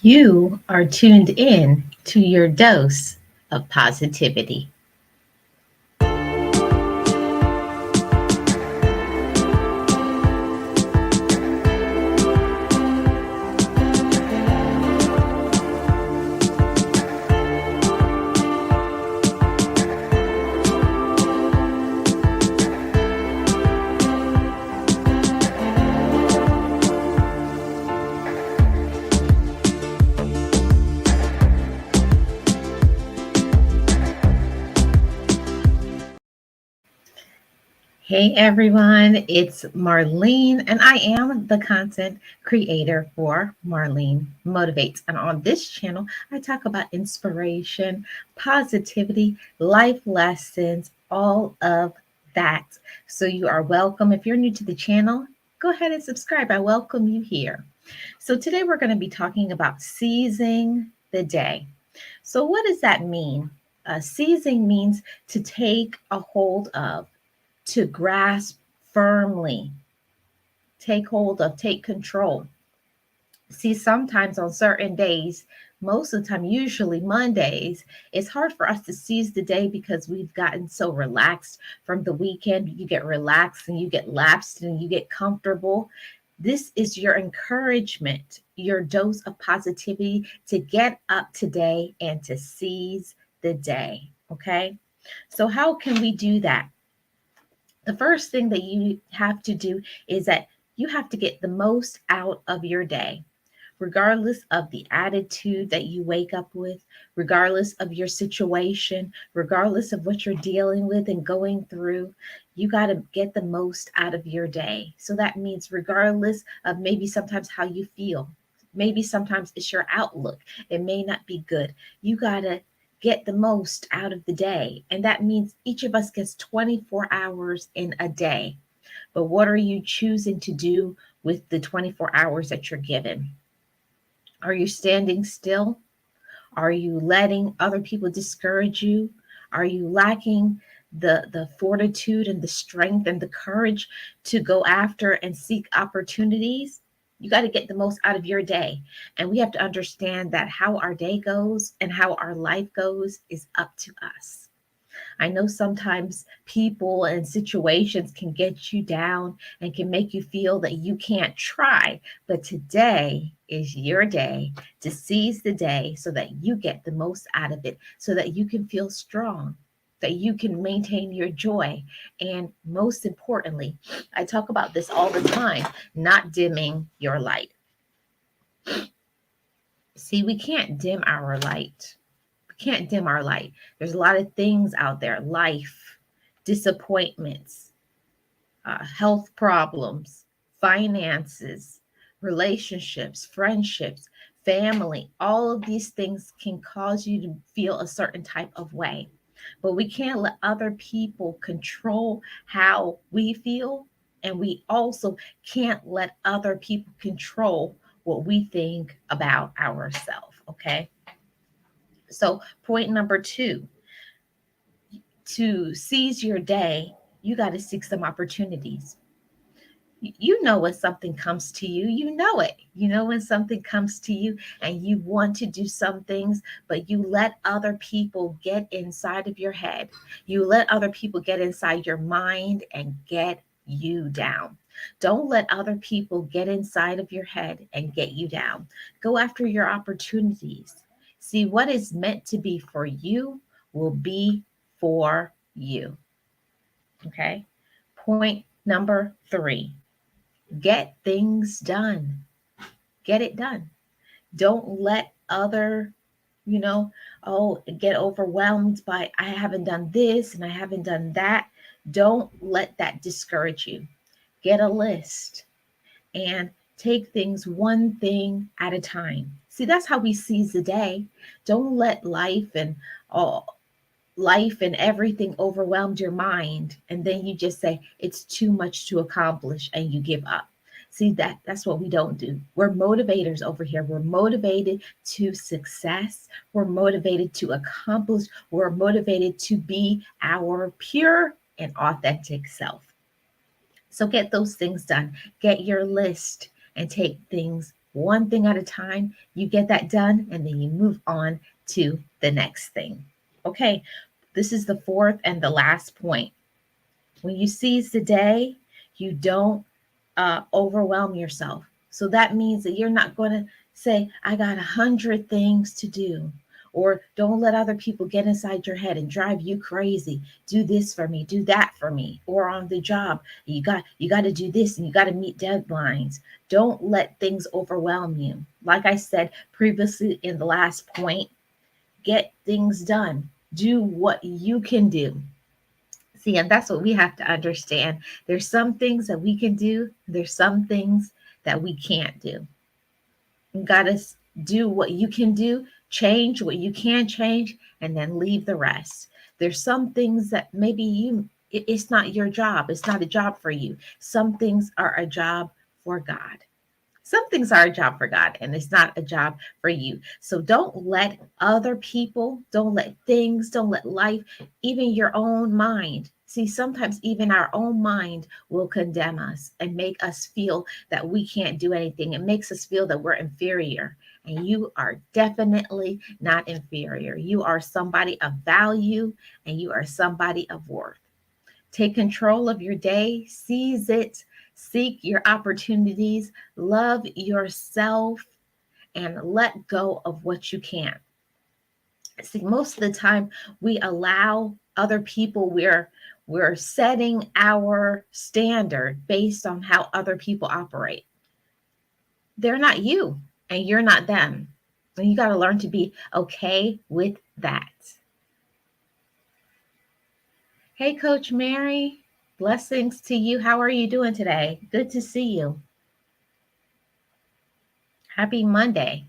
You are tuned in to your dose of positivity. Hey everyone, it's Marlene, and I am the content creator for Marlene Motivates. And on this channel, I talk about inspiration, positivity, life lessons, all of that. So you are welcome. If you're new to the channel, go ahead and subscribe. I welcome you here. So today we're going to be talking about seizing the day. So, what does that mean? Seizing means to take a hold of, to grasp firmly, take hold of, take control. See, sometimes on certain days, most of the time, usually Mondays, it's hard for us to seize the day because we've gotten so relaxed from the weekend. You get relaxed and you get lapsed and you get comfortable. This is your encouragement, your dose of positivity to get up today and to seize the day. Okay. So, how can we do that? The first thing that you have to do is that you have to get the most out of your day, regardless of the attitude that you wake up with, regardless of your situation, regardless of what you're dealing with and going through. You got to get the most out of your day. So that means, regardless of maybe sometimes how you feel, maybe sometimes it's your outlook, it may not be good. You got to get the most out of the day. And that means each of us gets 24 hours in a day. But what are you choosing to do with the 24 hours that you're given? Are you standing still? Are you letting other people discourage you? Are you lacking the fortitude and the strength and the courage to go after and seek opportunities? You got to get the most out of your day. And we have to understand that how our day goes and how our life goes is up to us. I know sometimes people and situations can get you down and can make you feel that you can't try, but today is your day to seize the day so that you get the most out of it, so that you can feel strong, that you can maintain your joy. And most importantly, I talk about this all the time, not dimming your light. See, we can't dim our light. Can't dim our light. There's a lot of things out there, life, disappointments, health problems, finances, relationships, friendships, family. All of these things can cause you to feel a certain type of way. But we can't let other people control how we feel. And we also can't let other people control what we think about ourselves. Okay. So, point number two, to seize your day, you got to seek some opportunities. You know when something comes to you, you know it. You know when something comes to you and you want to do some things, but you let other people get inside of your head. You let other people get inside your mind and get you down. Don't let other people get inside of your head and get you down. Go after your opportunities. See, what is meant to be for you will be for you. Okay. Point number three, get things done. Get it done. Don't let other, you know, get overwhelmed by I haven't done this and I haven't done that. Don't let that discourage you. Get a list and take things one thing at a time. See, that's how we seize the day. Don't let all life and everything overwhelmed your mind and then you just say it's too much to accomplish and you give up. See, that's what we don't do. We're motivators over here. We're motivated to success. We're motivated to accomplish. We're motivated to be our pure and authentic self. So get those things done. Get your list and take things one thing at a time. You get that done, and then you move on to the next thing. Okay, this is the fourth and the last point. When you seize the day, you don't overwhelm yourself. So that means that you're not going to say, I got 100 things to do. Or don't let other people get inside your head and drive you crazy. Do this for me, do that for me. Or on the job, you got to do this and you got to meet deadlines. Don't let things overwhelm you. Like I said previously in the last point, get things done. Do what you can do. See, and that's what we have to understand. There's some things that we can do, there's some things that we can't do. You got to do what you can do, change what you can change, and then leave the rest. There's some things that maybe it's not your job, it's not a job for you. Some things are a job for God. Some things are a job for God and it's not a job for you. So don't let other people, don't let things, don't let life, even your own mind. See, sometimes even our own mind will condemn us and make us feel that we can't do anything. It makes us feel that we're inferior. And you are definitely not inferior. You are somebody of value and you are somebody of worth. Take control of your day, seize it, seek your opportunities, love yourself, and let go of what you can't. See, most of the time we allow other people, we're setting our standard based on how other people operate. They're not you, and you're not them. And you got to learn to be okay with that. Hey, Coach Mary, blessings to you. How are you doing today? Good to see you. Happy Monday.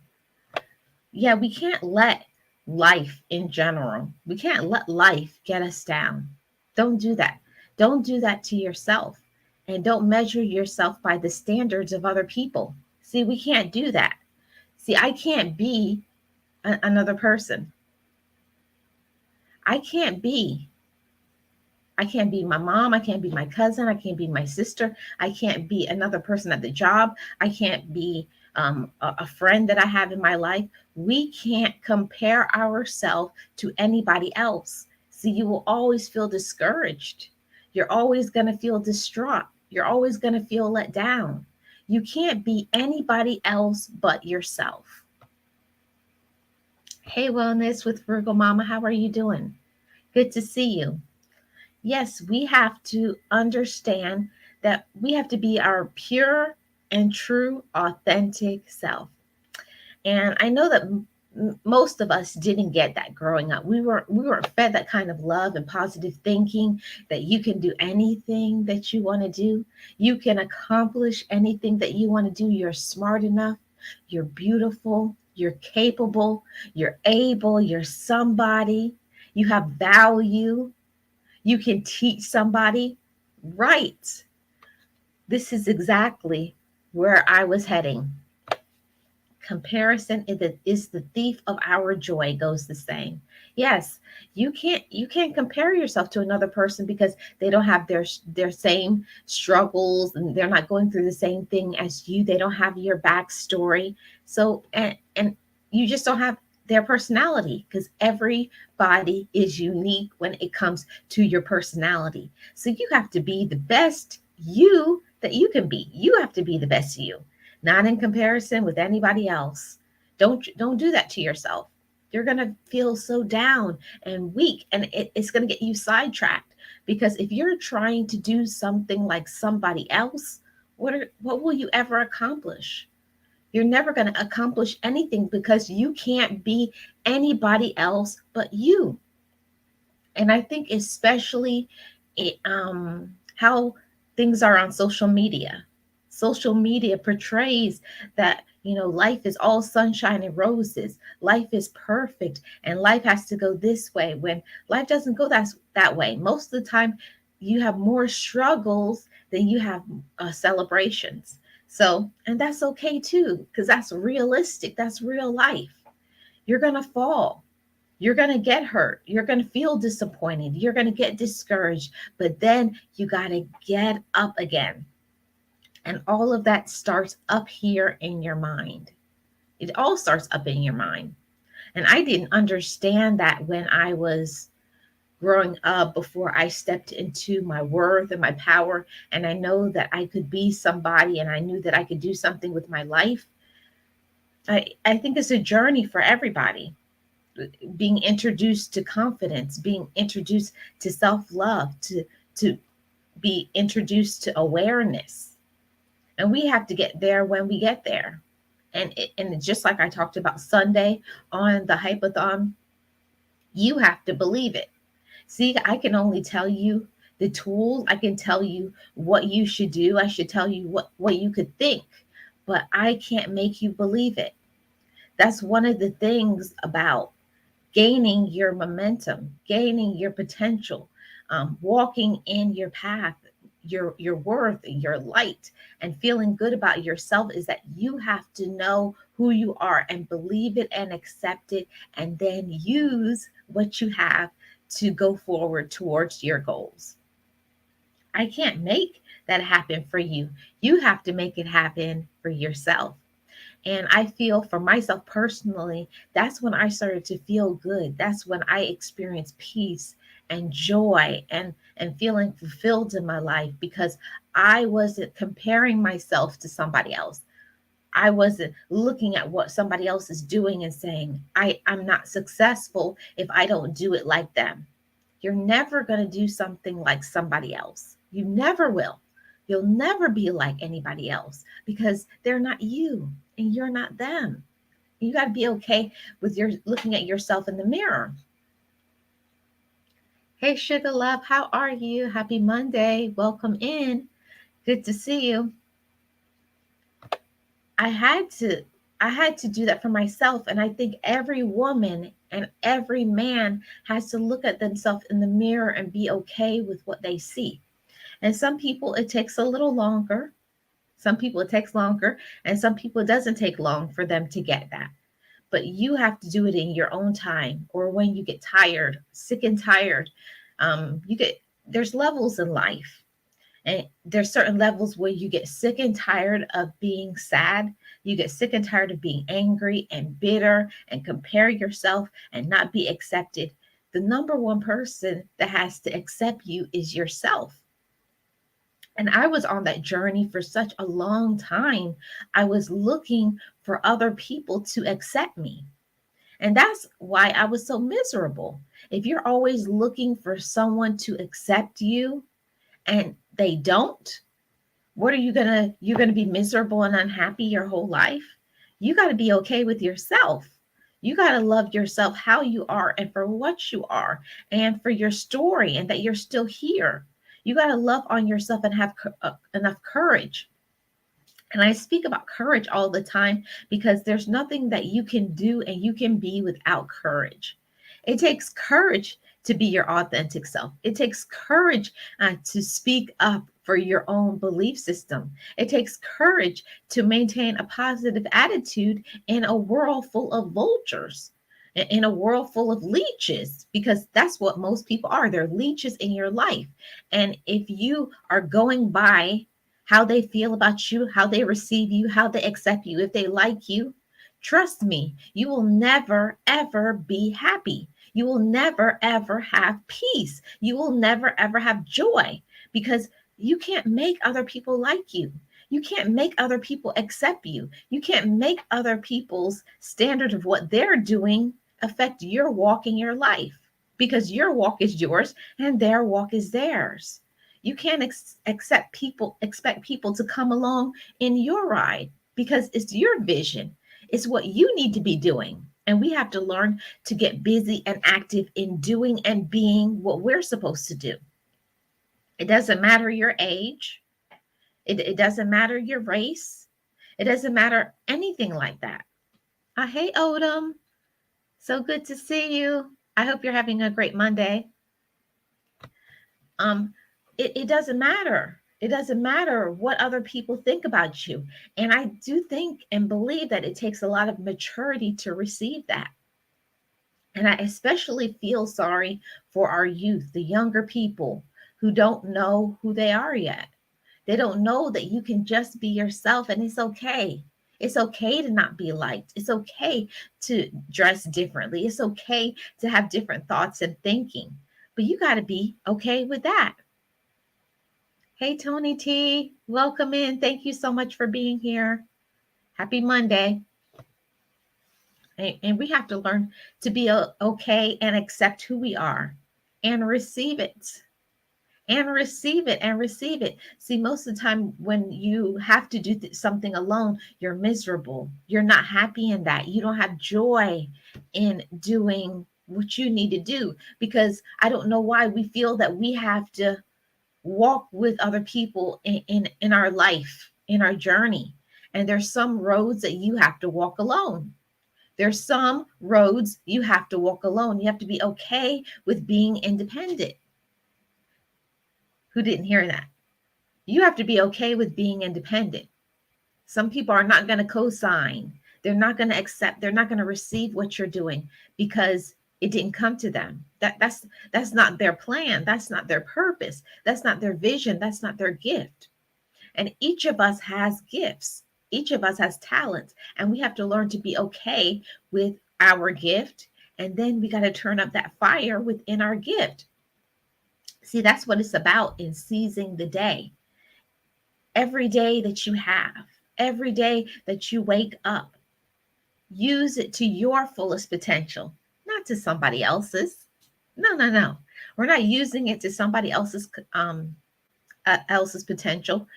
Yeah, we can't let life in general, we can't let life get us down. Don't do that. Don't do that to yourself. And don't measure yourself by the standards of other people. See, we can't do that. See, I can't be another person. I can't be I can't be my mom. I can't be my cousin. I can't be my sister. I can't be another person at the job. I can't be a friend that I have in my life. We can't compare ourselves to anybody else. So you will always feel discouraged. You're always going to feel distraught. You're always going to feel let down. You can't be anybody else but yourself. Hey, Wellness with Virgo Mama, how are you doing? Good to see you. Yes, we have to understand that we have to be our pure and true, authentic self. And I know that most of us didn't get that growing up. We weren't fed that kind of love and positive thinking that you can do anything that you want to do. You can accomplish anything that you want to do. You're smart enough. You're beautiful. You're capable. You're able. You're somebody. You have value. You can teach somebody. Right. This is exactly where I was heading. Comparison is the thief of our joy, goes the saying. Yes, you can't compare yourself to another person because they don't have their same struggles and they're not going through the same thing as you. They don't have your backstory. So and you just don't have their personality because everybody is unique when it comes to your personality. So you have to be the best you that you can be. You have to be the best you, not in comparison with anybody else. Don't do that to yourself. You're going to feel so down and weak, and it's going to get you sidetracked, because if you're trying to do something like somebody else, what will you ever accomplish? You're never going to accomplish anything because you can't be anybody else but you. And I think especially how things are on social media. Social media portrays that, life is all sunshine and roses. Life is perfect and life has to go this way, when life doesn't go that way. Most of the time, you have more struggles than you have celebrations. So, and that's okay too, because that's realistic. That's real life. You're going to fall. You're going to get hurt. You're going to feel disappointed. You're going to get discouraged. But then you got to get up again. And all of that starts up here in your mind. It all starts up in your mind. And I didn't understand that when I was growing up, before I stepped into my worth and my power. And I know that I could be somebody, and I knew that I could do something with my life. I think it's a journey for everybody, being introduced to confidence, being introduced to self-love, to be introduced to awareness. And we have to get there when we get there. And just like I talked about Sunday on the hypathon, you have to believe it. See, I can only tell you the tools. I can tell you what you should do. I should tell you what you could think, but I can't make you believe it. That's one of the things about gaining your momentum, gaining your potential, walking in your path, your worth, your light, and feeling good about yourself, is that you have to know who you are and believe it and accept it, and then use what you have to go forward towards your goals. I can't make that happen for you. You have to make it happen for yourself. And I feel for myself personally, that's when I started to feel good. That's when I experienced peace and joy and feeling fulfilled in my life, because I wasn't comparing myself to somebody else. I wasn't looking at what somebody else is doing and saying, I'm not successful if I don't do it like them. You're never going to do something like somebody else. You never will. You'll never be like anybody else, because they're not you and you're not them. You got to be okay with your looking at yourself in the mirror. Hey, Sugar Love, how are you? Happy Monday. Welcome in. Good to see you. I had to I had to do that for myself, and I think every woman and every man has to look at themselves in the mirror and be okay with what they see. And some people it takes a little longer. Some people it takes longer, and some people it doesn't take long for them to get that. But you have to do it in your own time, or when you get tired, sick and tired. You get There's levels in life, and there's certain levels where you get sick and tired of being sad. You get sick and tired of being angry and bitter and compare yourself and not be accepted. The number one person that has to accept you is yourself. And I was on that journey for such a long time. I was looking for other people to accept me. And that's why I was so miserable. If you're always looking for someone to accept you and they don't, what are you're going to be miserable and unhappy your whole life? You got to be okay with yourself. You got to love yourself how you are and for what you are and for your story and that you're still here. You got to love on yourself and have enough courage. And I speak about courage all the time because there's nothing that you can do and you can be without courage. It takes courage to be your authentic self. It takes courage to speak up for your own belief system. It takes courage to maintain a positive attitude in a world full of vultures, in a world full of leeches, because that's what most people are. They're leeches in your life. And if you are going by how they feel about you, how they receive you, how they accept you, if they like you, trust me, you will never, ever be happy. You will never, ever have peace. You will never, ever have joy, because you can't make other people like you. You can't make other people accept you. You can't make other people's standard of what they're doing affect your walk in your life, because your walk is yours and their walk is theirs. You can't expect people to come along in your ride, because it's your vision. It's what you need to be doing. And we have to learn to get busy and active in doing and being what we're supposed to do. It doesn't matter your age. It doesn't matter your race. It doesn't matter anything like that. Hey, Odom. So good to see you. I hope you're having a great Monday. Um, it doesn't matter. It doesn't matter what other people think about you. And I do think and believe that it takes a lot of maturity to receive that. And I especially feel sorry for our youth, the younger people who don't know who they are yet. They don't know that you can just be yourself, and it's okay. It's okay to not be liked. It's okay to dress differently. It's okay to have different thoughts and thinking. But you got to be okay with that. Hey, Tony T, welcome in. Thank you so much for being here. Happy Monday. And we have to learn to be okay and accept who we are and receive it. And receive it and receive it. See, most of the time when you have to do something alone, you're miserable. You're not happy in that. You don't have joy in doing what you need to do, because I don't know why we feel that we have to walk with other people in our life, in our journey. And there's some roads that you have to walk alone. There's some roads you have to walk alone. You have to be okay with being independent. Who didn't hear that? You have to be okay with being independent. Some people are not going to co-sign. They're not going to accept. They're not going to receive what you're doing because it didn't come to them. That's not their plan. That's not their purpose. That's not their vision. That's not their gift. And each of us has gifts. Each of us has talents, and we have to learn to be okay with our gift. And then we got to turn up that fire within our gift. See, that's what it's about in seizing the day. Every day that you have, every day that you wake up, use it to your fullest potential, not to somebody else's. No, no, no. We're not using it to somebody else's potential.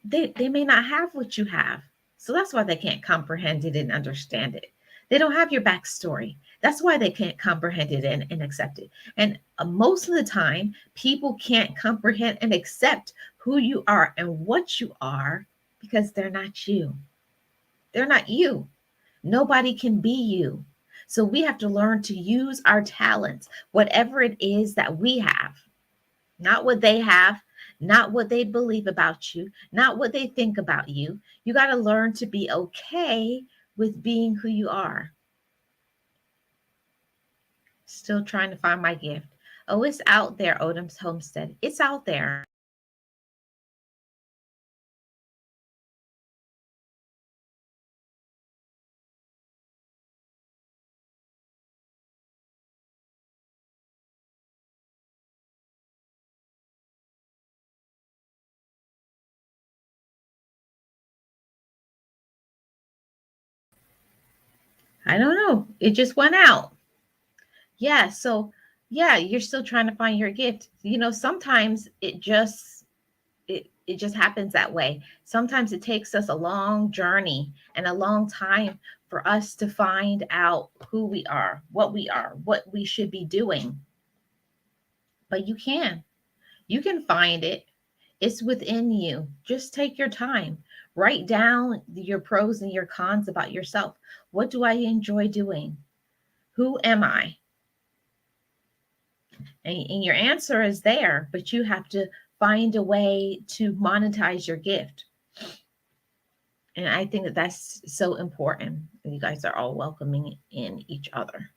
They may not have what you have. So that's why they can't comprehend it and understand it. They don't have your backstory. That's why they can't comprehend it and accept it. And most of the time, people can't comprehend and accept who you are and what you are because they're not you. They're not you. Nobody can be you. So we have to learn to use our talents, whatever it is that we have, not what they have, not what they believe about you, not what they think about you. You got to learn to be okay with being who you are. Still trying to find my gift. Oh, it's out there, Odom's Homestead. It's out there. I don't know. It just went out. Yeah. So, yeah, you're still trying to find your gift. Sometimes it just happens that way. Sometimes it takes us a long journey and a long time for us to find out who we are, what we should be doing. But you can find it. It's within you. Just take your time. Write down your pros and your cons about yourself. What do I enjoy doing? Who am I? And your answer is there, but you have to find a way to monetize your gift. And I think that that's so important. You guys are all welcoming in each other.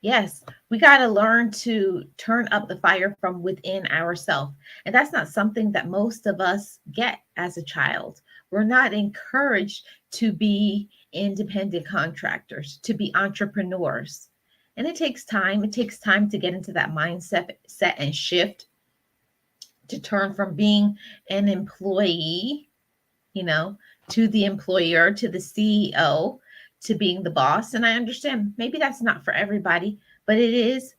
Yes, we got to learn to turn up the fire from within ourselves. And that's not something that most of us get as a child. We're not encouraged to be independent contractors, to be entrepreneurs. And it takes time. It takes time to get into that mindset and shift, to turn from being an employee, to the employer, to the CEO, to being the boss. And I understand maybe that's not for everybody, but it is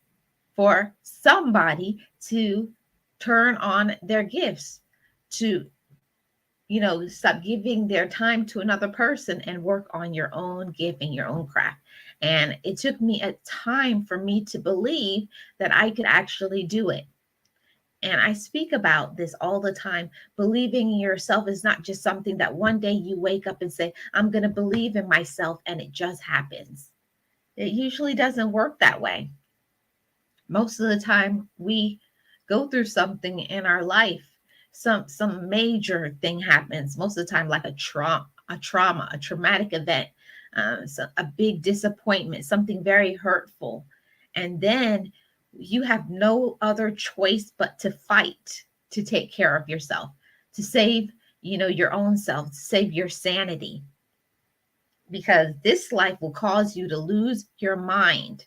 for somebody to turn on their gifts, to, stop giving their time to another person and work on your own gift and your own craft. And it took me a time for me to believe that I could actually do it. And I speak about this all the time. Believing in yourself is not just something that one day you wake up and say, I'm going to believe in myself, and it just happens. It usually doesn't work that way. Most of the time we go through something in our life. Some major thing happens. Most of the time, like a traumatic event, so a big disappointment, something very hurtful. And then you have no other choice but to fight to take care of yourself. to save, your own self, to save your sanity, because this life will cause you to lose your mind.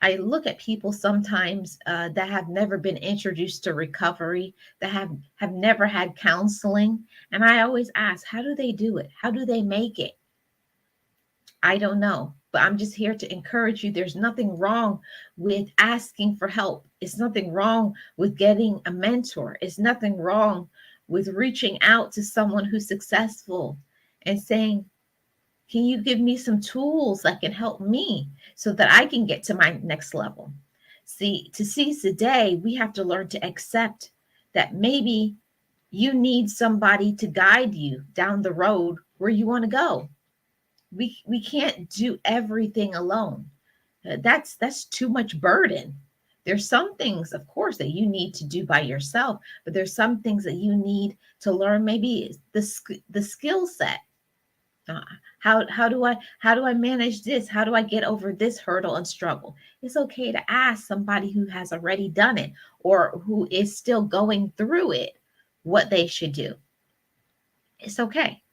I look at people sometimes that have never been introduced to recovery, that have never had counseling, and I always ask, how do they do it? How do they make it? I don't know, but I'm just here to encourage you. There's nothing wrong with asking for help. It's nothing wrong with getting a mentor. It's nothing wrong with reaching out to someone who's successful and saying, can you give me some tools that can help me so that I can get to my next level? See, to seize the day, we have to learn to accept that maybe you need somebody to guide you down the road where you want to go. We can't do everything alone. That's too much burden. There's some things, of course, that you need to do by yourself, but there's some things that you need to learn. Maybe the skill set. Uh, how do I manage this? How do I get over this hurdle and struggle? It's okay to ask somebody who has already done it or who is still going through it what they should do. It's okay.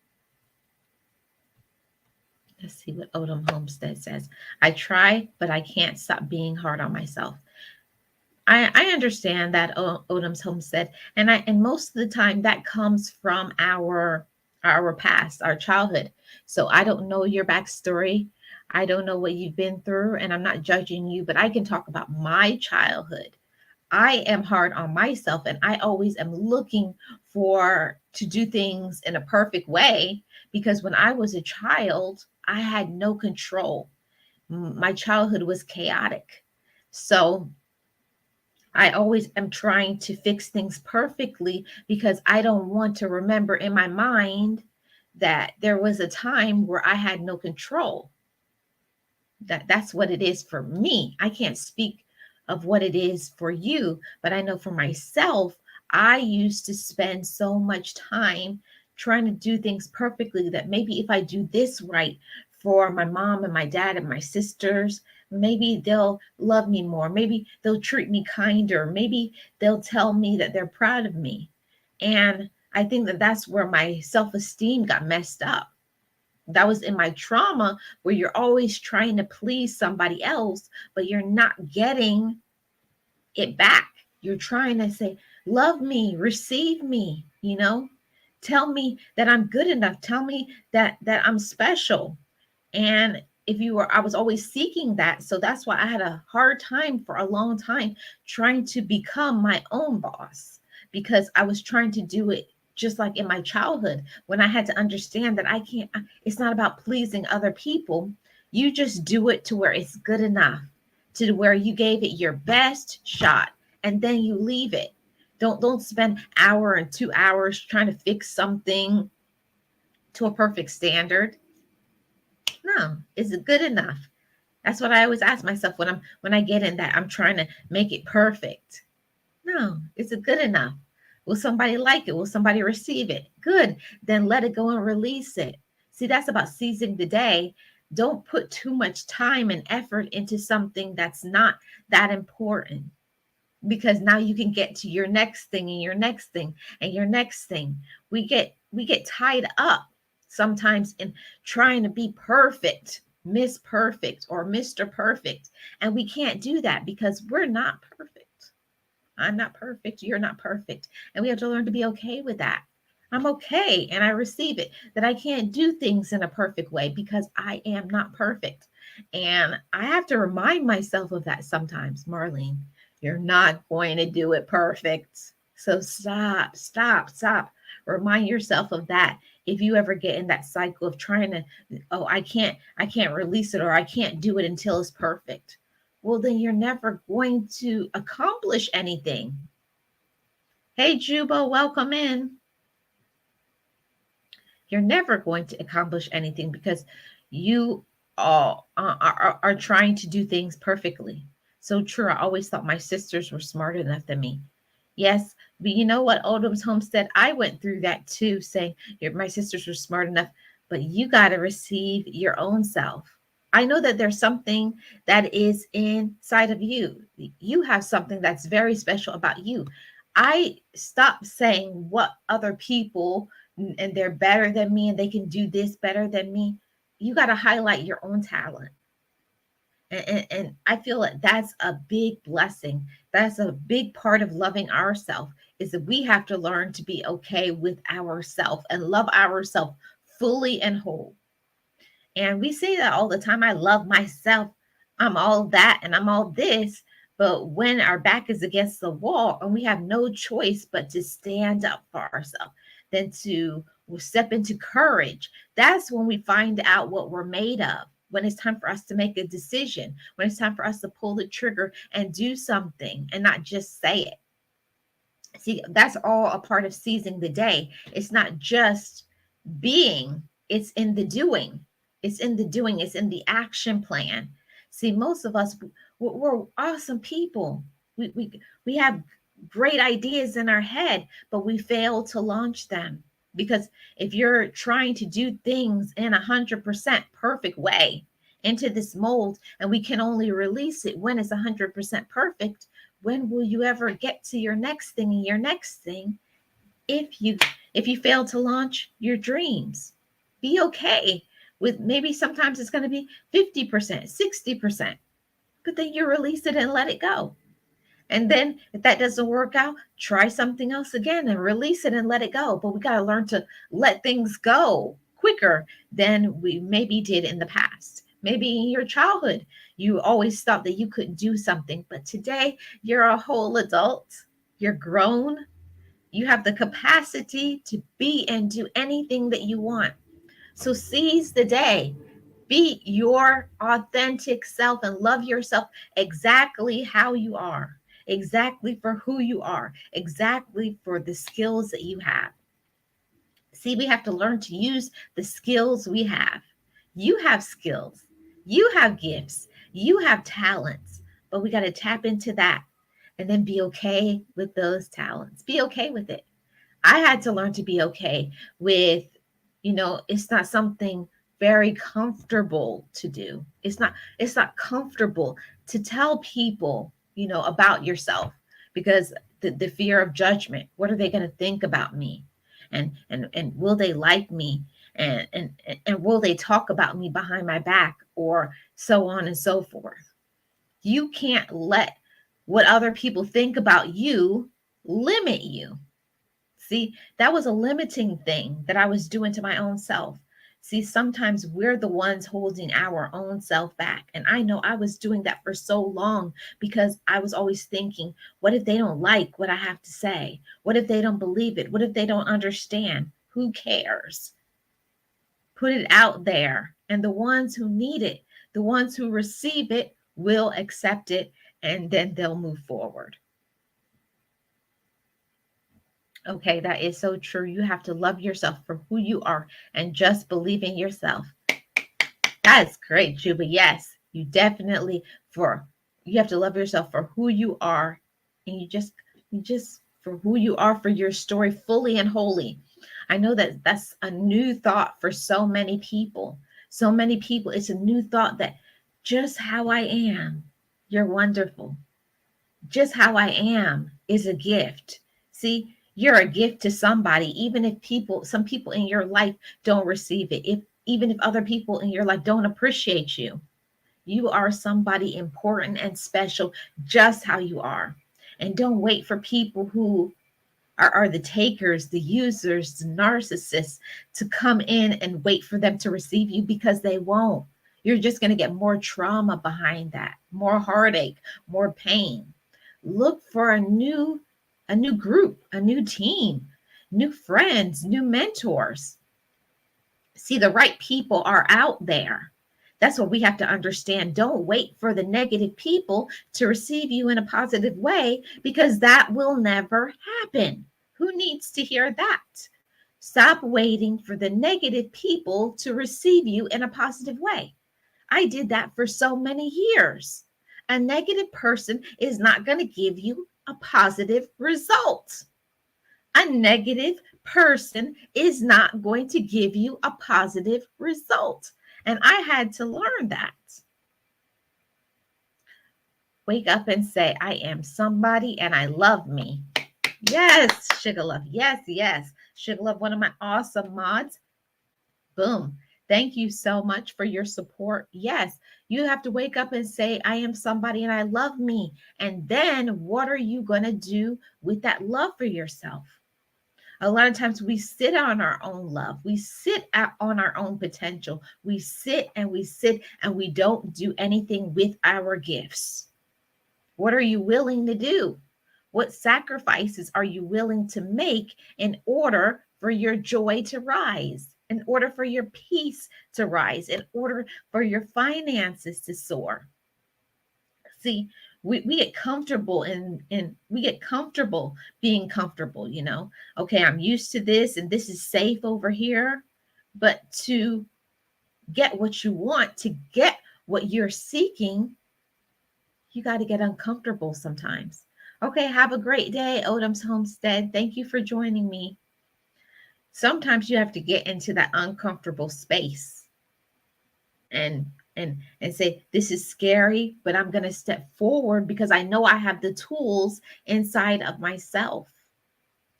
Let's see what Odom Homestead says. I try, but I can't stop being hard on myself. I understand that, Odom's Homestead, and most of the time that comes from our past, our childhood. So I don't know your backstory. I don't know what you've been through, and I'm not judging you, but I can talk about my childhood. I am hard on myself, and I always am looking for to do things in a perfect way, because when I was a child, I had no control. My childhood was chaotic. So I always am trying to fix things perfectly because I don't want to remember in my mind that there was a time where I had no control. That's what it is for me. I can't speak of what it is for you, but I know for myself, I used to spend so much time trying to do things perfectly that maybe if I do this right for my mom and my dad and my sisters, maybe they'll love me more. Maybe they'll treat me kinder. Maybe they'll tell me that they're proud of me. And I think that that's where my self esteem got messed up. That was in my trauma, where you're always trying to please somebody else, but you're not getting it back. You're trying to say, love me, receive me, tell me that I'm good enough. Tell me that I'm special. And I was always seeking that. So that's why I had a hard time for a long time trying to become my own boss, because I was trying to do it just like in my childhood, when I had to understand that it's not about pleasing other people. You just do it to where it's good enough, to where you gave it your best shot, and then you leave it. Don't spend hour and 2 hours trying to fix something to a perfect standard. No, is it good enough? That's what I always ask myself when I get in that I'm trying to make it perfect. No, is it good enough? Will somebody like it? Will somebody receive it? Good. Then let it go and release it. See, that's about seizing the day. Don't put too much time and effort into something that's not that important, because now you can get to your next thing and your next thing and your next thing. We get tied up sometimes in trying to be perfect, Miss Perfect or Mr. Perfect, and we can't do that because we're not perfect. I'm not perfect, you're not perfect, and we have to learn to be okay with that. I'm okay, and I receive it, that I can't do things in a perfect way because I am not perfect. And I have to remind myself of that sometimes, Marlene. You're not going to do it perfect. So stop, stop, stop. Remind yourself of that. If you ever get in that cycle of trying to, oh, I can't release it, or I can't do it until it's perfect. Well, then you're never going to accomplish anything. Hey, Juba, welcome in. You're never going to accomplish anything because you are trying to do things perfectly. So true. I always thought my sisters were smart enough than me. Yes, but you know what, Odom's Homestead, I went through that too, saying my sisters were smart enough, but you got to receive your own self. I know that there's something that is inside of you. You have something that's very special about you. I stopped saying what other people and they're better than me and they can do this better than me. You got to highlight your own talent. And I feel like that's a big blessing. That's a big part of loving ourselves is that we have to learn to be okay with ourselves and love ourselves fully and whole. And we say that all the time. I love myself. I'm all that and I'm all this. But when our back is against the wall and we have no choice but to stand up for ourselves, then to step into courage, that's when we find out what we're made of. When it's time for us to make a decision, when it's time for us to pull the trigger and do something and not just say it. See, that's all a part of seizing the day. It's not just being, it's in the doing. It's in the doing, it's in the action plan. See, most of us, we're awesome people. We have great ideas in our head, but we fail to launch them. Because if you're trying to do things in 100% perfect way into this mold, and we can only release it when it's 100% perfect, when will you ever get to your next thing and your next thing if you fail to launch your dreams? Be okay with maybe sometimes it's going to be 50%, 60%, but then you release it and let it go. And then if that doesn't work out, try something else again and release it and let it go. But we got to learn to let things go quicker than we maybe did in the past. Maybe in your childhood, you always thought that you couldn't do something, but today you're a whole adult. You're grown. You have the capacity to be and do anything that you want. So seize the day. Be your authentic self and love yourself exactly how you are, exactly for who you are, exactly for the skills that you have. See, we have to learn to use the skills we have. You have skills, you have gifts, you have talents, but we got to tap into that and then be okay with those talents. Be okay with it. I had to learn to be okay with, it's not something very comfortable to do. It's not comfortable to tell people, about yourself because the fear of judgment. What are they going to think about me? And will they like me? And will they talk about me behind my back or so on and so forth? You can't let what other people think about you limit you. See, that was a limiting thing that I was doing to my own self. See, sometimes we're the ones holding our own self back. And I know I was doing that for so long because I was always thinking, what if they don't like what I have to say? What if they don't believe it? What if they don't understand? Who cares? Put it out there. And the ones who need it, the ones who receive it, will accept it and then they'll move forward. Okay, that is so true. You have to love yourself for who you are and just believe in yourself. That's great, Juba. Yes, you have to love yourself for who you are, and you just for who you are for your story fully and wholly. I know that that's a new thought for so many people. So many people, it's a new thought that just how I am, you're wonderful. Just how I am is a gift. See, you're a gift to somebody, even if some people in your life don't receive it. If even if other people in your life don't appreciate you, you are somebody important and special just how you are. And don't wait for people who are the takers, the users, the narcissists to come in and wait for them to receive you because they won't. You're just going to get more trauma behind that, more heartache, more pain. Look for a new group, a new team, new friends, new mentors. See, the right people are out there. That's what we have to understand. Don't wait for the negative people to receive you in a positive way because that will never happen. Who needs to hear that? Stop waiting for the negative people to receive you in a positive way. I did that for so many years. A negative person is not going to give you a positive result. A negative person is not going to give you a positive result. And I had to learn that. Wake up and say, I am somebody and I love me. Yes, Sugar Love. Yes, yes. Sugar Love, one of my awesome mods. Boom. Thank you so much for your support. Yes, you have to wake up and say, I am somebody and I love me. And then what are you going to do with that love for yourself? A lot of times we sit on our own love. We sit on our own potential. We sit and we sit and we don't do anything with our gifts. What are you willing to do? What sacrifices are you willing to make in order for your joy to rise, in order for your peace to rise, in order for your finances to soar? See, we get comfortable and we get comfortable being comfortable, you know. Okay, I'm used to this and this is safe over here. But to get what you want, to get what you're seeking, you got to get uncomfortable sometimes. Okay, have a great day, Odom's Homestead. Thank you for joining me. Sometimes you have to get into that uncomfortable space and and say this is scary, but I'm going to step forward because I know I have the tools inside of myself.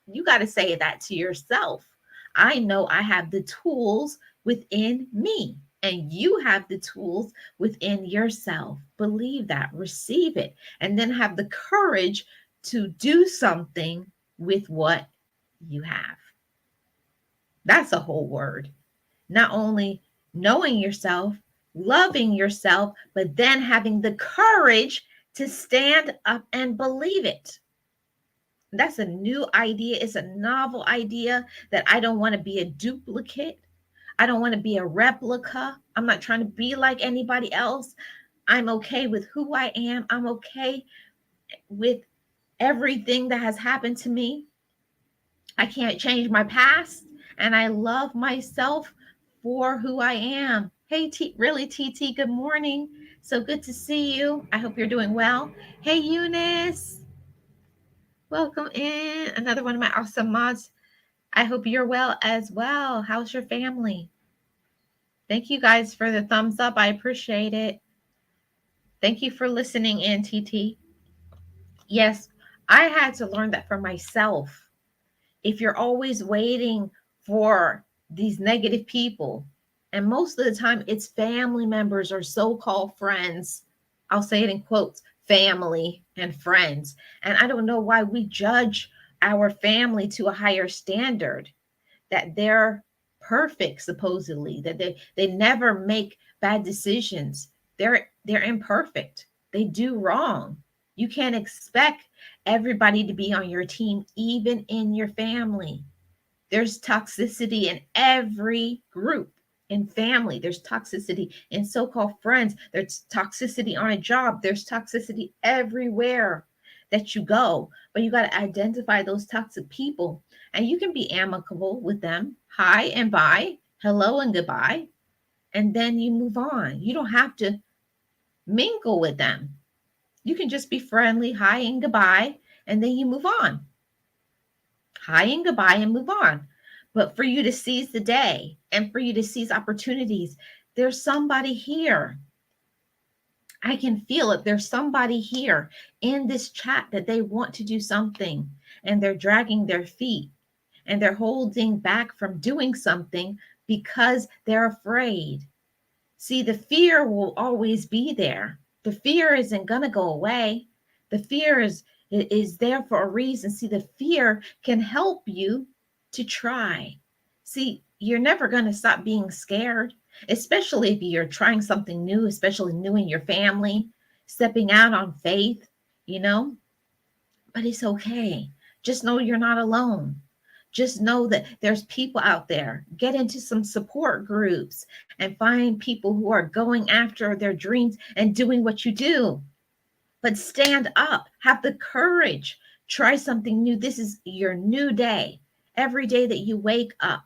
You got to say that to yourself. I know I have the tools within me, and you have the tools within yourself. Believe that, receive it, and then have the courage to do something with what you have. That's a whole word. Not only knowing yourself, loving yourself, but then having the courage to stand up and believe it. That's a new idea. It's a novel idea that I don't want to be a duplicate. I don't want to be a replica. I'm not trying to be like anybody else. I'm okay with who I am. I'm okay with everything that has happened to me. I can't change my past, and I love myself for who I am. Hey, really, TT, good morning. So good to see you. I hope you're doing well. Hey, Eunice, welcome in. Another one of my awesome mods. I hope you're well as well. How's your family? Thank you guys for the thumbs up. I appreciate it. Thank you for listening in, TT. Yes, I had to learn that for myself. If you're always waiting for these negative people, and most of the time it's family members or so-called friends, I'll say it in quotes, family and friends. And I don't know why we judge our family to a higher standard, that they're perfect supposedly, that they never make bad decisions. They're imperfect. They do wrong. You can't expect everybody to be on your team, even in your family. There's toxicity in every group. In family, there's toxicity in so-called friends, there's toxicity on a job, there's toxicity everywhere that you go. But you got to identify those toxic people, and you can be amicable with them. Hi and bye, hello and goodbye, and then you move on. You don't have to mingle with them. You can just be friendly, hi and goodbye, and then you move on. Hi and goodbye and move on. But for you to seize the day and for you to seize opportunities, there's somebody here. I can feel it. There's somebody here in this chat that they want to do something, and they're dragging their feet and they're holding back from doing something because they're afraid. See, the fear will always be there. The fear isn't going to go away. The fear is there for a reason. See, the fear can help you to try. See, you're never going to stop being scared, especially if you're trying something new, especially new in your family, stepping out on faith, you know, but it's okay. Just know you're not alone. Just know that there's people out there. Get into some support groups and find people who are going after their dreams and doing what you do. But stand up, have the courage, try something new. This is your new day. Every day that you wake up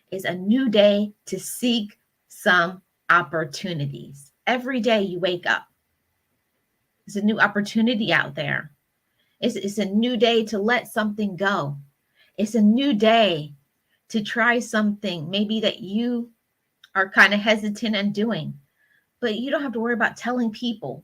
is a new day to seek some opportunities. Every day you wake up, there's a new opportunity out there. It's a new day to let something go. It's a new day to try something maybe that you are kind of hesitant in doing, but you don't have to worry about telling people.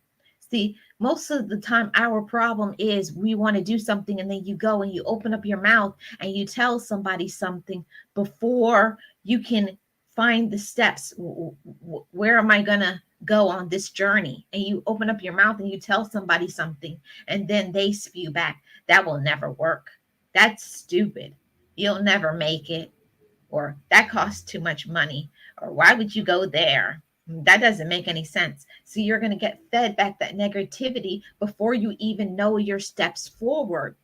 See, Most of the time, our problem is we want to do something, and then you go and you open up your mouth and you tell somebody something before you can find the steps. Where am I going to go on this journey? And you open up your mouth and you tell somebody something, and then they spew back. That will never work. That's stupid. You'll never make it. Or that costs too much money. Or why would you go there? That doesn't make any sense. So you're going to get fed back that negativity before you even know your steps forward.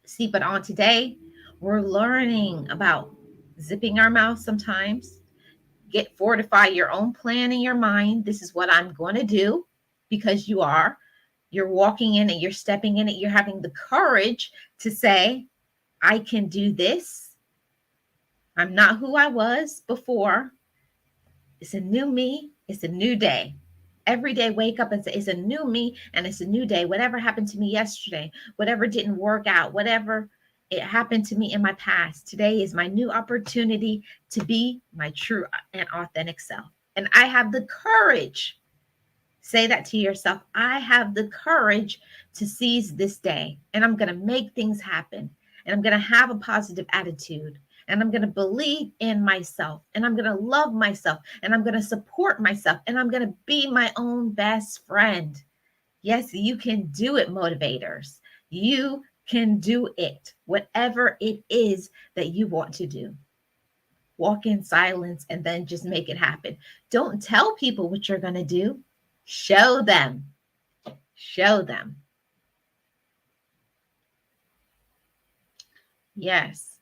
See, but on today, we're learning about zipping our mouth sometimes. Get fortify your own plan in your mind. This is what I'm going to do, because you're walking in it, you're stepping in it, you're having the courage to say, I can do this. I'm not who I was before. It's a new me. It's a new day. Every day, wake up and say, it's a new me and it's a new day. Whatever happened to me yesterday, whatever didn't work out, whatever it happened to me in my past, today is my new opportunity to be my true and authentic self. And I have the courage. Say that to yourself. I have the courage to seize this day, and I'm going to make things happen, and I'm going to have a positive attitude, and I'm going to believe in myself, and I'm going to love myself, and I'm going to support myself, and I'm going to be my own best friend. Yes, you can do it, motivators. You can do it, whatever it is that you want to do. Walk in silence and then just make it happen. Don't tell people what you're going to do. Show them. Show them. Yes.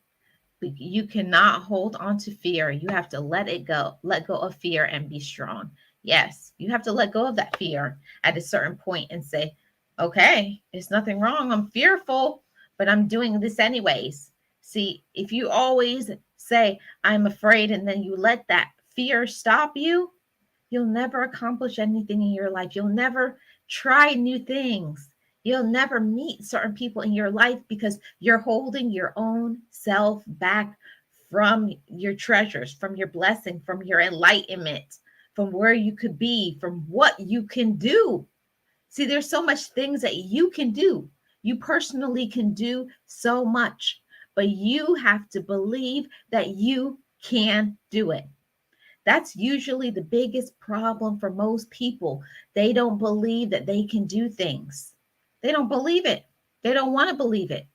You cannot hold on to fear. You have to let it go. Let go of fear and be strong. Yes. You have to let go of that fear at a certain point and say, okay, there's nothing wrong. I'm fearful, but I'm doing this anyways. See, if you always say, I'm afraid, and then you let that fear stop you, you'll never accomplish anything in your life. You'll never try new things. You'll never meet certain people in your life because you're holding your own self back from your treasures, from your blessing, from your enlightenment, from where you could be, from what you can do. See, there's so much things that you can do. You personally can do so much, but you have to believe that you can do it. That's usually the biggest problem for most people. They don't believe that they can do things. They don't believe it. They don't want to believe it.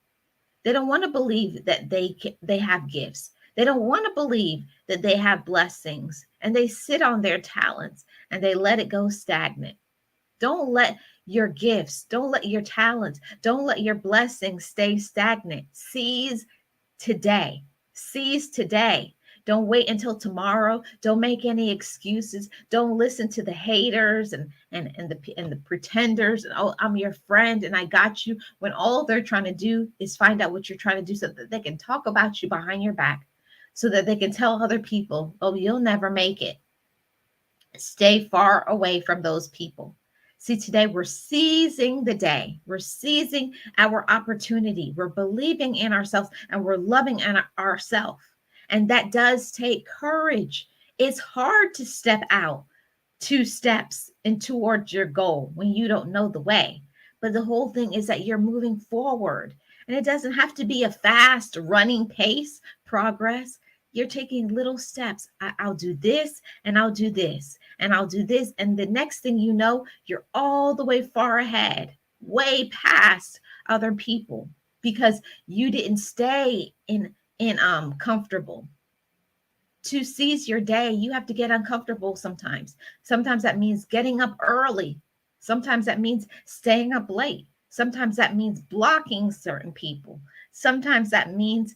They don't want to believe that they have gifts. They don't want to believe that they have blessings, and they sit on their talents and they let it go stagnant. Don't let your gifts, don't let your talents, don't let your blessings stay stagnant. Seize today. Seize today. Don't wait until tomorrow. Don't make any excuses. Don't listen to the haters and the pretenders. And, oh, I'm your friend and I got you. When all they're trying to do is find out what you're trying to do so that they can talk about you behind your back, so that they can tell other people, oh, you'll never make it. Stay far away from those people. See, today we're seizing the day. We're seizing our opportunity. We're believing in ourselves and we're loving ourselves. And that does take courage. It's hard to step out 2 steps and towards your goal when you don't know the way. But the whole thing is that you're moving forward. And it doesn't have to be a fast running pace progress. You're taking little steps. I'll do this and I'll do this and I'll do this. And the next thing you know, you're all the way far ahead, way past other people, because you didn't stay in comfortable. To seize your day, you have to get uncomfortable sometimes. Sometimes that means getting up early. Sometimes that means staying up late. Sometimes that means blocking certain people. Sometimes that means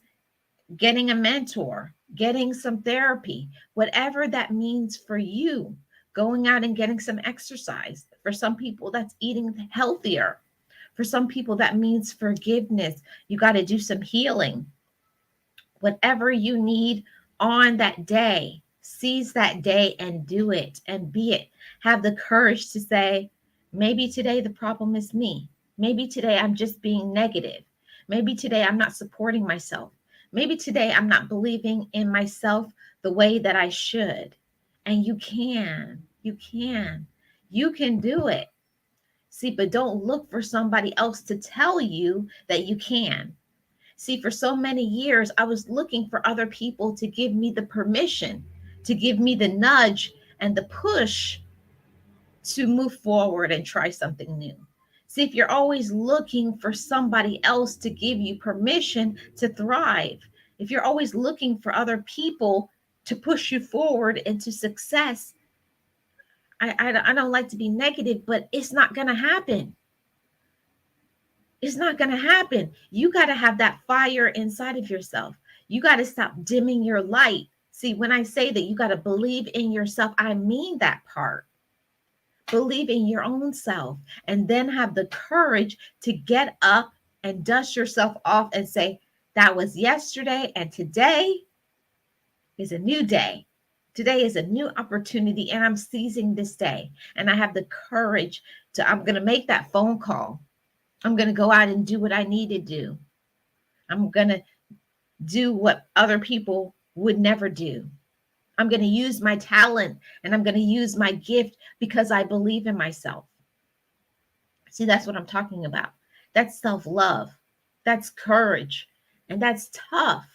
getting a mentor, getting some therapy, whatever that means for you, going out and getting some exercise. For some people, that's eating healthier. For some people, that means forgiveness. You got to do some healing. Whatever you need on that day, seize that day and do it and be it. Have the courage to say, maybe today the problem is me. Maybe today I'm just being negative. Maybe today I'm not supporting myself. Maybe today I'm not believing in myself the way that I should. And you can do it. See, but don't look for somebody else to tell you that you can. See, for so many years, I was looking for other people to give me the permission, to give me the nudge and the push to move forward and try something new. See, if you're always looking for somebody else to give you permission to thrive, if you're always looking for other people to push you forward into success, I don't like to be negative, but it's not going to happen. It's not going to happen. You got to have that fire inside of yourself. You got to stop dimming your light. See, when I say that you got to believe in yourself, I mean that part. Believe in your own self and then have the courage to get up and dust yourself off and say, that was yesterday and today is a new day. Today is a new opportunity and I'm seizing this day. And I have the courage I'm going to make that phone call. I'm going to go out and do what I need to do. I'm going to do what other people would never do. I'm going to use my talent and I'm going to use my gift because I believe in myself. See, that's what I'm talking about. That's self-love. That's courage. And that's tough.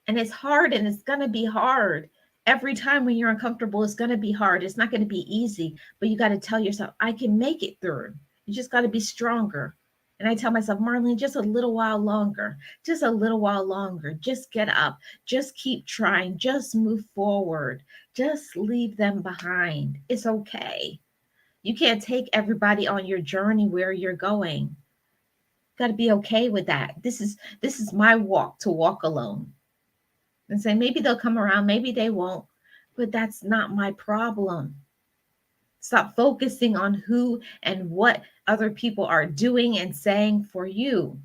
And it's hard and it's going to be hard. Every time when you're uncomfortable, it's going to be hard. It's not going to be easy, but you got to tell yourself, I can make it through. You just got to be stronger. And I tell myself, Marlene, just a little while longer, just a little while longer. Just get up, just keep trying, just move forward, just leave them behind. It's okay. You can't take everybody on your journey where you're going. You got to be okay with that. This is my walk to walk alone. And say, maybe they'll come around, maybe they won't, but that's not my problem. Stop focusing on who and what other people are doing and saying for you,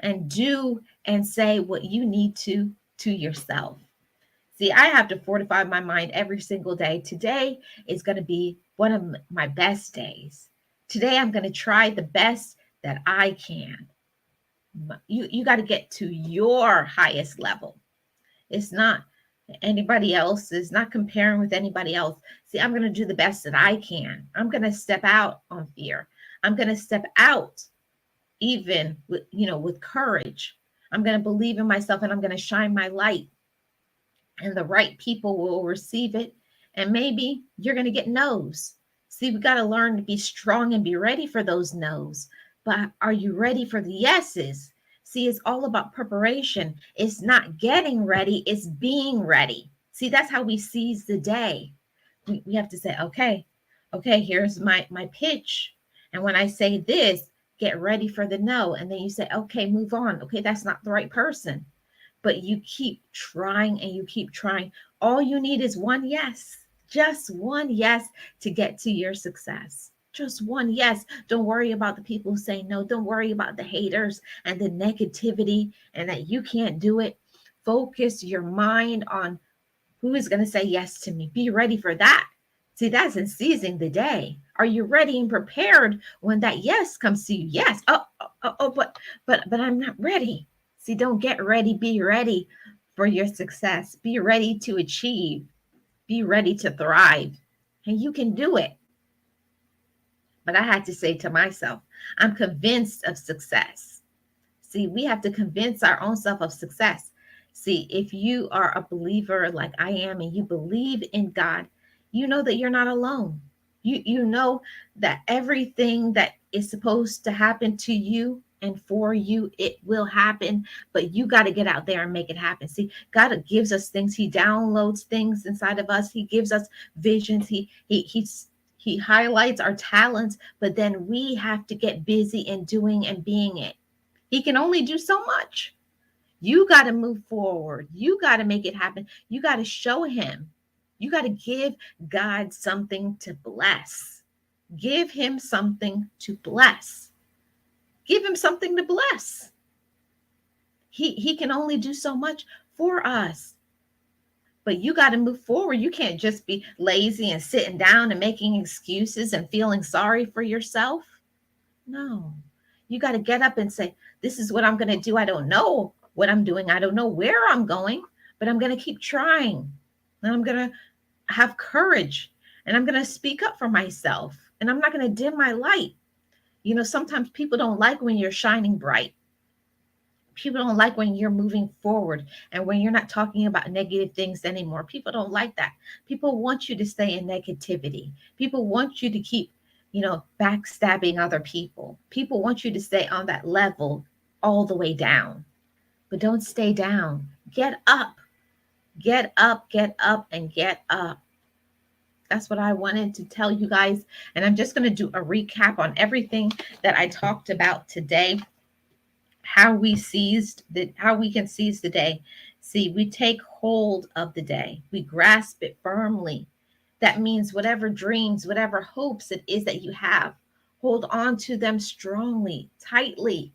and do and say what you need to yourself. See, I have to fortify my mind every single day. Today is going to be one of my best days. Today, I'm going to try the best that I can. You got to get to your highest level. It's not anybody else. It's not comparing with anybody else. See, I'm going to do the best that I can. I'm going to step out on fear. I'm going to step out even with courage. I'm going to believe in myself and I'm going to shine my light. And the right people will receive it. And maybe you're going to get no's. See, we got to learn to be strong and be ready for those no's. But are you ready for the yeses? See, it's all about preparation. It's not getting ready, it's being ready. See, that's how we seize the day. We have to say, okay, here's my pitch. And when I say this, get ready for the no. And then you say, okay, move on. Okay, that's not the right person. But you keep trying and you keep trying. All you need is one yes, just one yes to get to your success. Just one yes. Don't worry about the people who say no. Don't worry about the haters and the negativity and that you can't do it. Focus your mind on who is going to say yes to me. Be ready for that. See, that's in seizing the day. Are you ready and prepared when that yes comes to you? Yes. But I'm not ready. See, don't get ready. Be ready for your success. Be ready to achieve. Be ready to thrive. And you can do it. But I had to say to myself, I'm convinced of success. See, we have to convince our own self of success. See, if you are a believer like I am and you believe in God, you know that you're not alone. You know that everything that is supposed to happen to you and for you, it will happen, but you got to get out there and make it happen. See, God gives us things. He downloads things inside of us. He gives us visions. He highlights our talents, but then we have to get busy in doing and being it. He can only do so much. You got to move forward. You got to make it happen. You got to show him. You got to give God something to bless. Give him something to bless. Give him something to bless. He can only do so much for us. But you got to move forward. You can't just be lazy and sitting down and making excuses and feeling sorry for yourself. No, you got to get up and say, this is what I'm going to do. I don't know what I'm doing. I don't know where I'm going, but I'm going to keep trying. And I'm going to have courage and I'm going to speak up for myself. and I'm not going to dim my light. Sometimes people don't like when you're shining bright. People don't like when you're moving forward and when you're not talking about negative things anymore. People don't like that. People want you to stay in negativity. People want you to keep, backstabbing other people. People want you to stay on that level all the way down. But don't stay down. Get up. Get up, get up, and get up. That's what I wanted to tell you guys. And I'm just going to do a recap on everything that I talked about today. How we can seize the day. See, we take hold of the day. We grasp it firmly. That means whatever dreams, whatever hopes it is that you have, hold on to them strongly, tightly,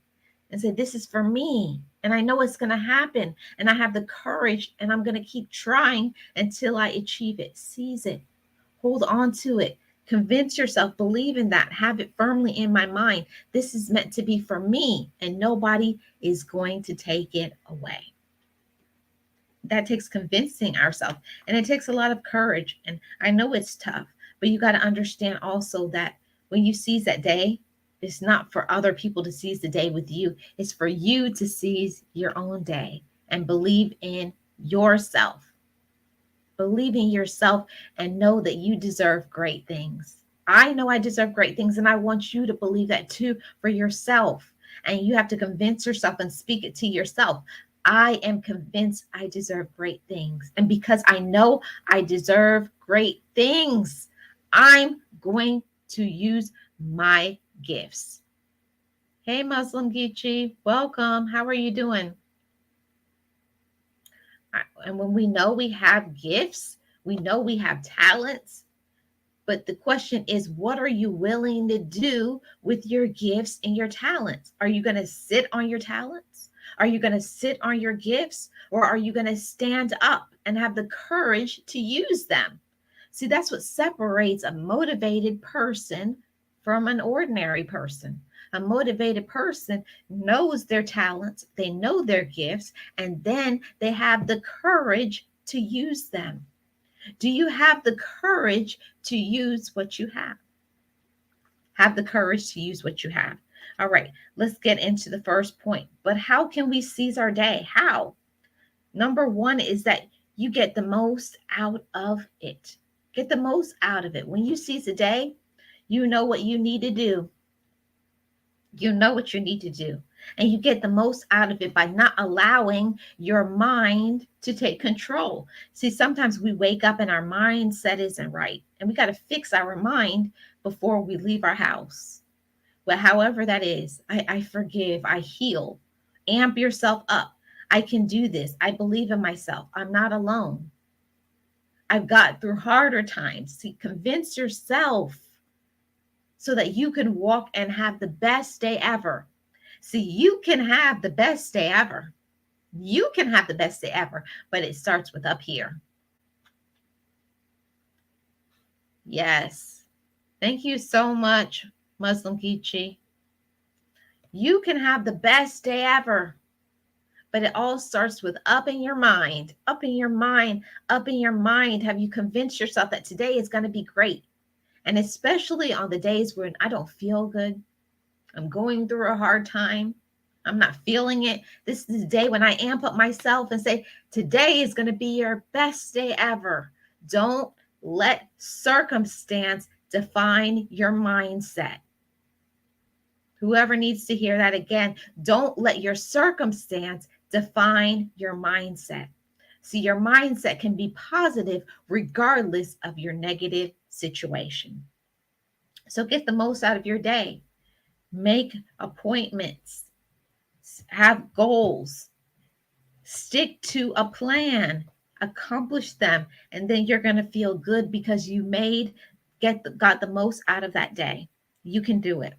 and say, this is for me. And I know it's going to happen. And I have the courage, and I'm going to keep trying until I achieve it. Seize it. Hold on to it. Convince yourself, believe in that, have it firmly in my mind. This is meant to be for me, and nobody is going to take it away. That takes convincing ourselves, and it takes a lot of courage. And I know it's tough, but you got to understand also that when you seize that day, it's not for other people to seize the day with you. It's for you to seize your own day and believe in yourself. Believe in yourself and know that you deserve great things. I know I deserve great things, and I want you to believe that too for yourself. And you have to convince yourself and speak it to yourself. I am convinced I deserve great things. And because I know I deserve great things, I'm going to use my gifts. Hey, Muslim Geechee, welcome. How are you doing? And when we know we have gifts, we know we have talents. But the question is, what are you willing to do with your gifts and your talents? Are you going to sit on your talents? Are you going to sit on your gifts? Or are you going to stand up and have the courage to use them? See, that's what separates a motivated person from an ordinary person. A motivated person knows their talents, they know their gifts, and then they have the courage to use them. Do you have the courage to use what you have? Have the courage to use what you have. All right, let's get into the first point. But how can we seize our day? How? Number one is that you get the most out of it. Get the most out of it. When you seize a day, you know what you need to do. You know what you need to do. And you get the most out of it by not allowing your mind to take control. See, sometimes we wake up and our mindset isn't right. And we got to fix our mind before we leave our house. But however that is, I forgive, I heal. Amp yourself up. I can do this. I believe in myself. I'm not alone. I've got through harder times. See, convince yourself so that you can walk and have the best day ever. See, you can have the best day ever. You can have the best day ever, but it starts with up here. Yes. Thank you so much, Muslim Geechee. You can have the best day ever, but it all starts with up in your mind, up in your mind, up in your mind. Have you convinced yourself that today is going to be great? And especially on the days when I don't feel good, I'm going through a hard time, I'm not feeling it. This is the day when I amp up myself and say, today is going to be your best day ever. Don't let circumstance define your mindset. Whoever needs to hear that again, don't let your circumstance define your mindset. See, your mindset can be positive regardless of your negative situation. So get the most out of your day. Make appointments. Have goals. Stick to a plan. Accomplish them. And then you're going to feel good because you got the most out of that day. You can do it.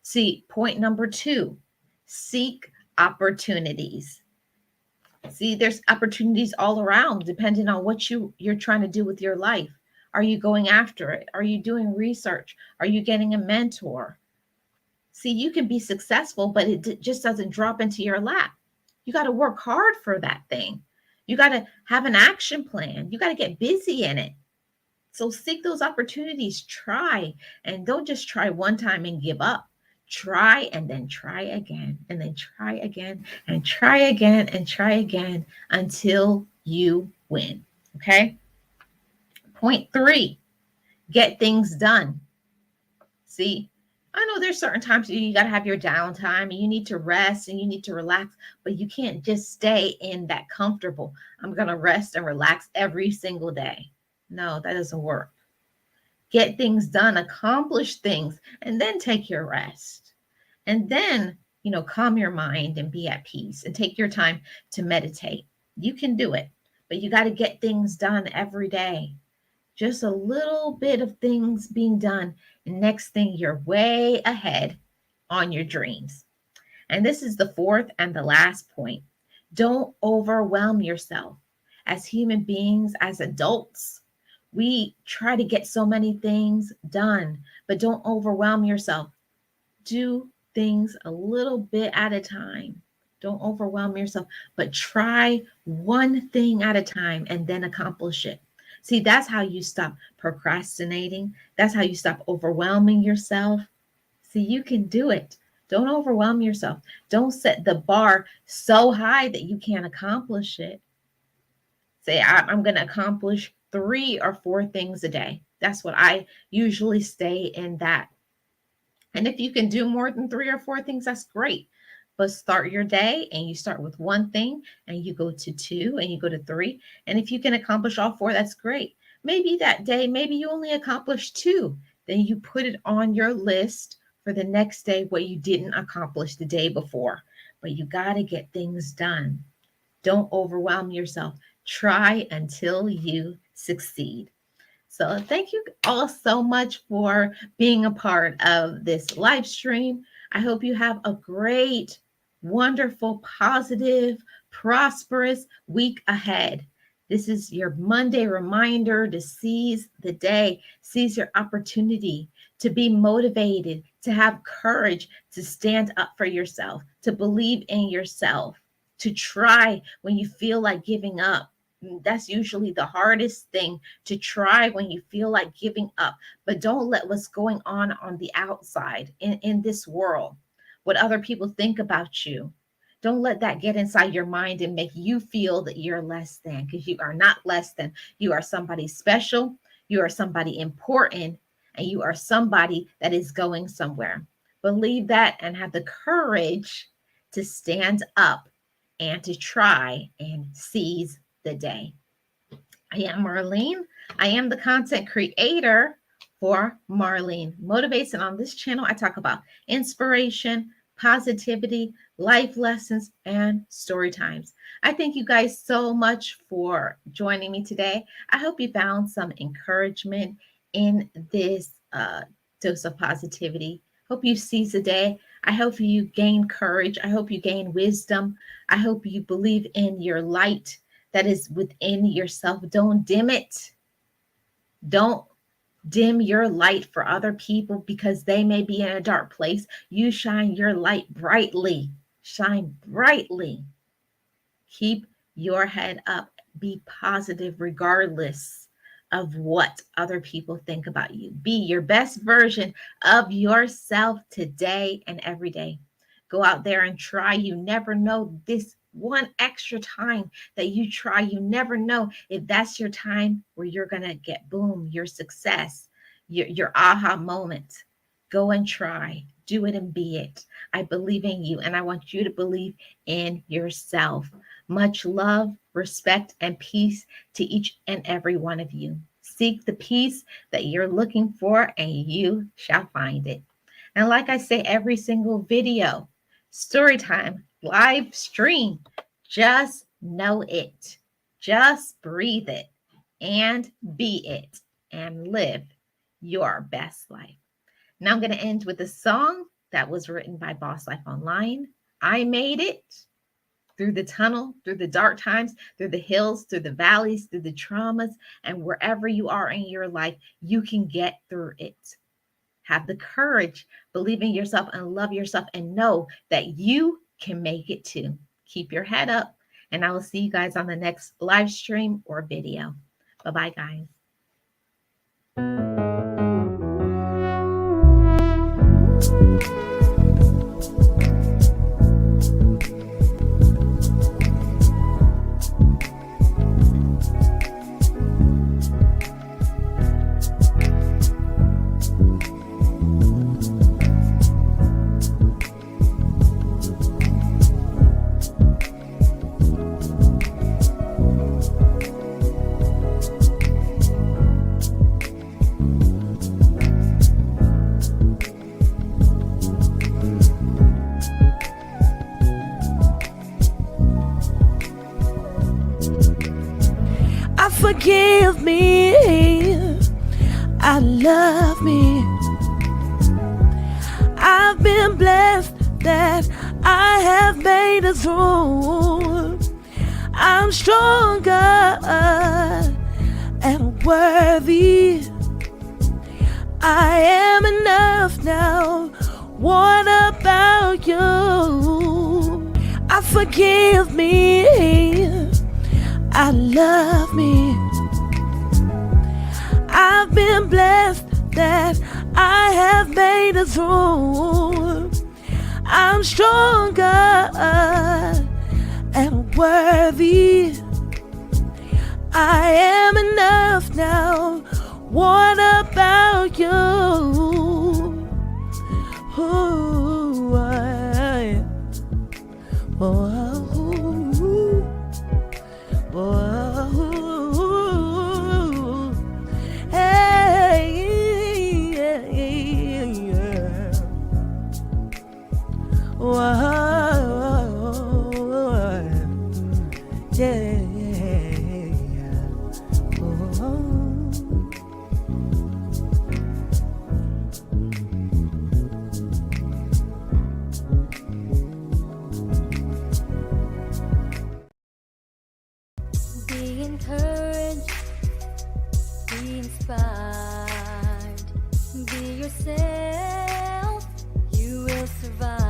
See, point number 2, seek opportunities. See, there's opportunities all around depending on what you're trying to do with your life. Are you going after it? Are you doing research? Are you getting a mentor? See, you can be successful, but it just doesn't drop into your lap. You got to work hard for that thing. You got to have an action plan. You got to get busy in it. So seek those opportunities, try, and don't just try one time and give up. Try and then try again, and then try again, and try again, and try again until you win. Okay. Point three, get things done. See, I know there's certain times you got to have your downtime and you need to rest and you need to relax, but you can't just stay in that comfortable. I'm going to rest and relax every single day. No, that doesn't work. Get things done, accomplish things, and then take your rest. And then, calm your mind and be at peace and take your time to meditate. You can do it, but you got to get things done every day. Just a little bit of things being done. And next thing, you're way ahead on your dreams. And this is the fourth and the last point. Don't overwhelm yourself. As human beings, as adults, we try to get so many things done, but don't overwhelm yourself. Do things a little bit at a time. Don't overwhelm yourself, but try one thing at a time and then accomplish it. See, that's how you stop procrastinating. That's how you stop overwhelming yourself. See, you can do it. Don't overwhelm yourself. Don't set the bar so high that you can't accomplish it. Say, I'm going to accomplish 3 or 4 things a day. That's what I usually stay in that. And if you can do more than 3 or 4 things, that's great. But start your day and you start with one thing and you go to 2 and you go to 3. And if you can accomplish all 4, that's great. Maybe that day, maybe you only accomplish 2. Then you put it on your list for the next day what you didn't accomplish the day before. But you got to get things done. Don't overwhelm yourself. Try until you succeed. So thank you all so much for being a part of this live stream. I hope you have a great, wonderful, positive, prosperous week ahead. This is your Monday reminder to seize the day, seize your opportunity to be motivated, to have courage, to stand up for yourself, to believe in yourself, to try when you feel like giving up. That's usually the hardest thing, to try when you feel like giving up. But don't let what's going on the outside in this world, what other people think about you, don't let that get inside your mind and make you feel that you're less than, because you are not less than. You are somebody special. You are somebody important, and you are somebody that is going somewhere. Believe that and have the courage to stand up and to try and seize the day. I am Marlene. I am the content creator for Marlene Motivates. And on this channel, I talk about inspiration, positivity, life lessons, and story times. I thank you guys so much for joining me today. I hope you found some encouragement in this dose of positivity. Hope you seize the day. I hope you gain courage. I hope you gain wisdom. I hope you believe in your light that is within yourself. Don't dim it. Don't dim your light for other people because they may be in a dark place. You shine your light brightly. Shine brightly. Keep your head up. Be positive regardless of what other people think about you. Be your best version of yourself today and every day. Go out there and try. You never know, this one extra time that you try, you never know if that's your time where you're going to get boom, your success, your aha moment. Go and try. Do it and be it. I believe in you, and I want you to believe in yourself. Much love, respect, and peace to each and every one of you. Seek the peace that you're looking for, and you shall find it. And like I say every single video, story time, live stream, just know it. Just breathe it and be it and live your best life. Now I'm going to end with a song that was written by Boss Life Online. I made it through the tunnel, through the dark times, through the hills, through the valleys, through the traumas, and wherever you are in your life, you can get through it. Have the courage, believe in yourself, and love yourself, and know that you can make it too. Keep your head up, and I will see you guys on the next live stream or video. Bye-bye, guys. Forgive me, I love me. I've been blessed that I have made it through. I'm stronger and worthy. I am enough now. What about you? I forgive me, I love me. I've been blessed that I have made it through. I'm stronger and worthy. I am enough now. What about you? Ooh, Be encouraged, be inspired, be yourself, you will survive.